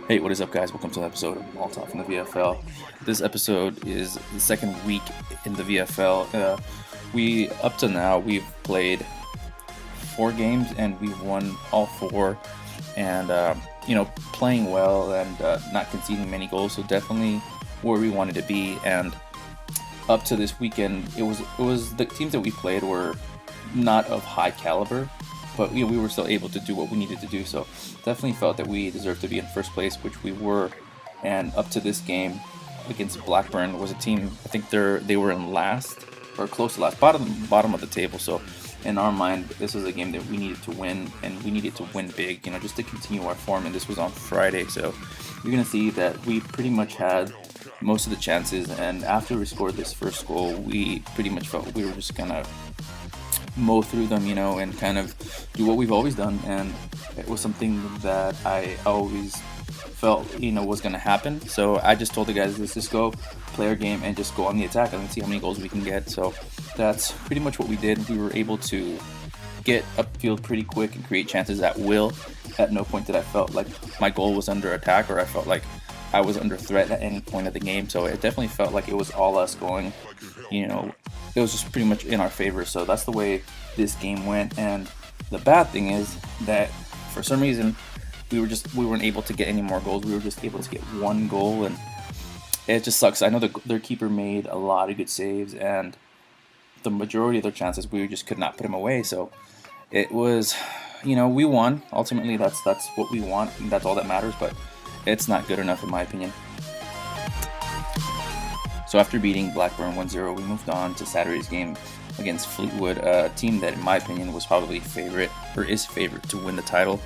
Hey, what is up, guys? Welcome to an episode of Molotov in the VFL. This episode is the second week in the VFL. We up to now we've played 4 games and we've won all 4, and playing well and not conceding many goals. So definitely where we wanted to be. And up to this weekend, it was the teams that we played were not of high caliber, but we were still able to do what we needed to do. So definitely felt that we deserved to be in first place, which we were. And up to this game against Blackburn was a team, I think they were in last or close to last, bottom of the table. So in our mind, this was a game that we needed to win, and we needed to win big, just to continue our form. And this was on Friday, so you're gonna see that we pretty much had most of the chances. And after we scored this first goal, we pretty much felt we were just gonna mow through them, and kind of do what we've always done. And it was something that I always felt, was going to happen. So I just told the guys, let's just go play our game and just go on the attack and see how many goals we can get. So that's pretty much what we did. We were able to get upfield pretty quick and create chances at will. At no point did I felt like my goal was under attack, or I felt like I was under threat at any point of the game. So it definitely felt like it was all us going. It was just pretty much in our favor. So that's the way this game went. And the bad thing is that for some reason we weren't able to get any more goals. We were just able to get one goal, and it just sucks. I know their keeper made a lot of good saves, and the majority of their chances we just could not put them away. So it was, we won. Ultimately, that's what we want, and that's all that matters. But it's not good enough in my opinion. So after beating Blackburn 1-0, we moved on to Saturday's game against Fleetwood, a team that in my opinion was probably is favorite to win the title.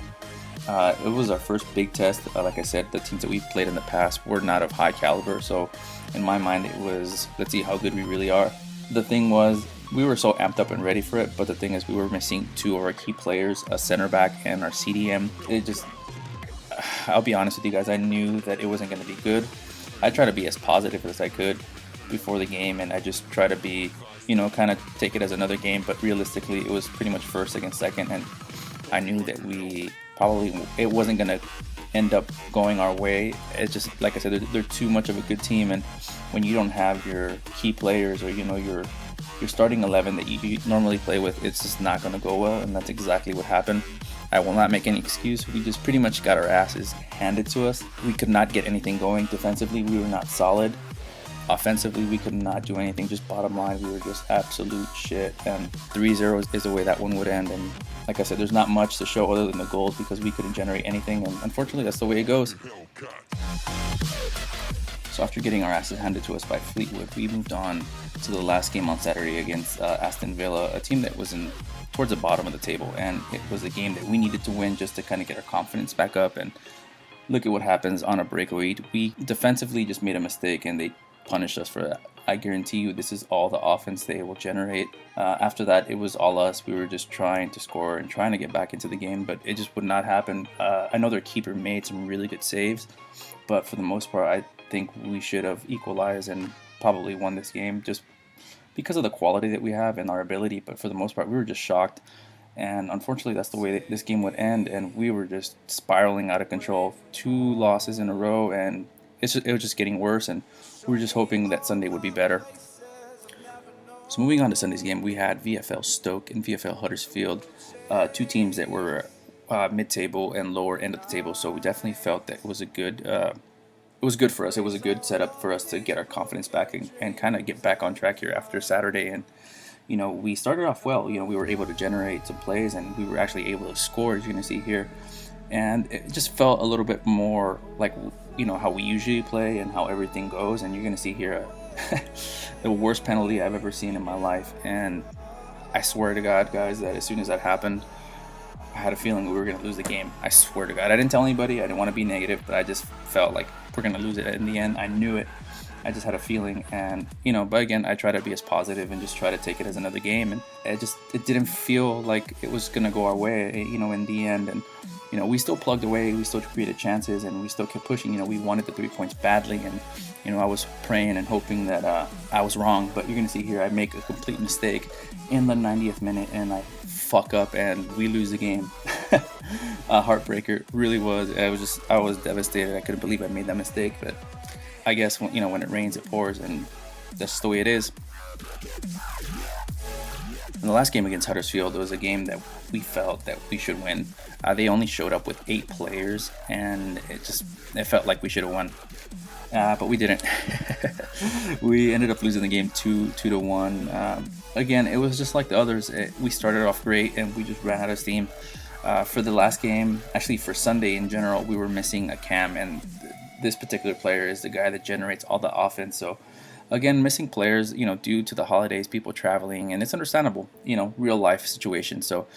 It was our first big test. Like I said, the teams that we've played in the past were not of high caliber. So in my mind, it was, let's see how good we really are. The thing was, we were so amped up and ready for it, but the thing is, we were missing 2 of our key players, a center back and our CDM. I'll be honest with you guys, I knew that it wasn't going to be good. I tried to be as positive as I could before the game, and I just try to be, kind of take it as another game. But realistically, it was pretty much first against second, and I knew that it wasn't going to end up going our way. It's just, like I said, they're too much of a good team, and when you don't have your key players, or your starting 11 that you normally play with, it's just not going to go well. And that's exactly what happened. I will not make any excuse. We just pretty much got our asses handed to us. We could not get anything going defensively. We were not solid. Offensively, we could not do anything. Just bottom line, we were just absolute shit. And 3-0 is the way that one would end. And like I said, there's not much to show other than the goals, because we couldn't generate anything. And unfortunately, that's the way it goes. So after getting our asses handed to us by Fleetwood, we moved on to the last game on Saturday against Aston Villa, a team that was towards the bottom of the table. And it was a game that we needed to win just to kind of get our confidence back up. And look at what happens on a breakaway. We defensively just made a mistake, and they punished us for that. I guarantee you this is all the offense they will generate. After that, it was all us. We were just trying to score and trying to get back into the game, but it just would not happen. I know their keeper made some really good saves, but for the most part, I think we should have equalized and probably won this game just because of the quality that we have and our ability. But for the most part, we were just shocked. And unfortunately, that's the way this game would end, and we were just spiraling out of control. 2 losses in a row, and it was just getting worse, and we were just hoping that Sunday would be better. So moving on to Sunday's game, we had VFL Stoke and VFL Huddersfield, 2 teams that were mid-table and lower end of the table. So we definitely felt that it was good for us. It was a good setup for us to get our confidence back and kind of get back on track here after Saturday. And we started off well. We were able to generate some plays, and we were actually able to score, as you're going to see here. And it just felt a little bit more like, how we usually play and how everything goes. And you're going to see here the worst penalty I've ever seen in my life. And I swear to God, guys, that as soon as that happened, I had a feeling we were going to lose the game. I swear to God. I didn't tell anybody. I didn't want to be negative, but I just felt like we're going to lose it in the end. I knew it. I just had a feeling. And, but again, I try to be as positive and just try to take it as another game. And it didn't feel like it was going to go our way, in the end. And, we still plugged away. We still created chances, and we still kept pushing. We wanted the 3 points badly. And, I was praying and hoping that I was wrong. But you're going to see here, I make a complete mistake in the 90th minute, and I fuck up, and we lose the game. A heartbreaker, really was. I was devastated. I couldn't believe I made that mistake, but I guess when it rains, it pours, and that's just the way it is. In the last game against Huddersfield, it was a game that we felt that we should win. They only showed up with 8 players, and it felt like we should have won, but we didn't. We ended up losing the game 2-1. Again, it was just like the others. We started off great, and we just ran out of steam. For the last game, actually for Sunday in general, we were missing a cam, and this particular player is the guy that generates all the offense. So again, missing players, due to the holidays, people traveling, and it's understandable, real life situation. So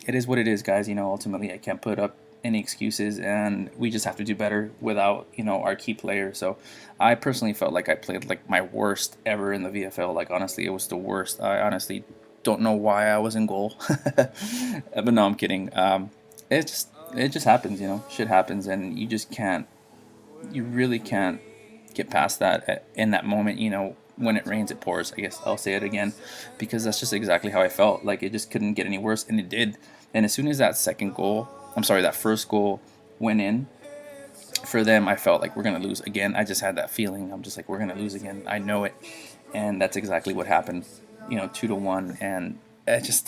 it is what it is, guys. Ultimately, I can't put up any excuses, and we just have to do better without, our key player. So I personally felt like I played like my worst ever in the VFL. Like, honestly, it was the worst. I honestly don't know why I was in goal. But no, I'm kidding. It just happens, shit happens, and you really can't get past that in that moment. When it rains, it pours. I guess I'll say it again, because that's just exactly how I felt. Like, it just couldn't get any worse, and it did. And as soon as that first goal went in for them, I felt like we're gonna lose again. I just had that feeling. I'm just like, we're gonna lose again. I know it, and that's exactly what happened. 2-1, and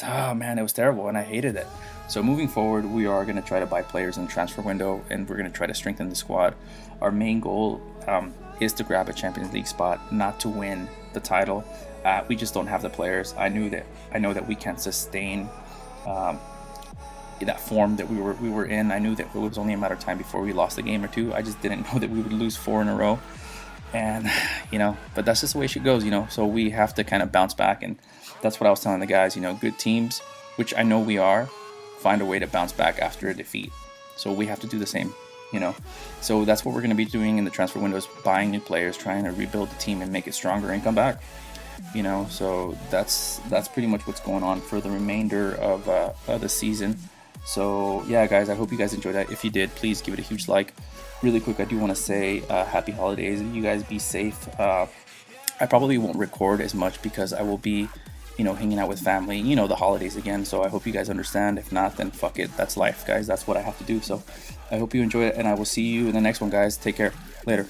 oh man, it was terrible, and I hated it. So moving forward, we are going to try to buy players in the transfer window, and we're going to try to strengthen the squad. Our main goal is to grab a Champions League spot, not to win the title. We just don't have the players. I know that we can't sustain that form that we were in. I knew that it was only a matter of time before we lost a game or two. I just didn't know that we would lose 4 in a row. And, but that's just the way shit goes, so we have to kind of bounce back. And that's what I was telling the guys, good teams, which I know we are, find a way to bounce back after a defeat. So we have to do the same, So that's what we're going to be doing in the transfer windows, buying new players, trying to rebuild the team and make it stronger and come back, So that's pretty much what's going on for the remainder of the season. So yeah, guys, I hope you guys enjoyed that. If you did, please give it a huge like. Really quick, I do want to say happy holidays. You guys be safe. I probably won't record as much because I will be, hanging out with family, the holidays again. So I hope you guys understand. If not, then fuck it. That's life, guys. That's what I have to do. So I hope you enjoy it, and I will see you in the next one, guys. Take care. Later.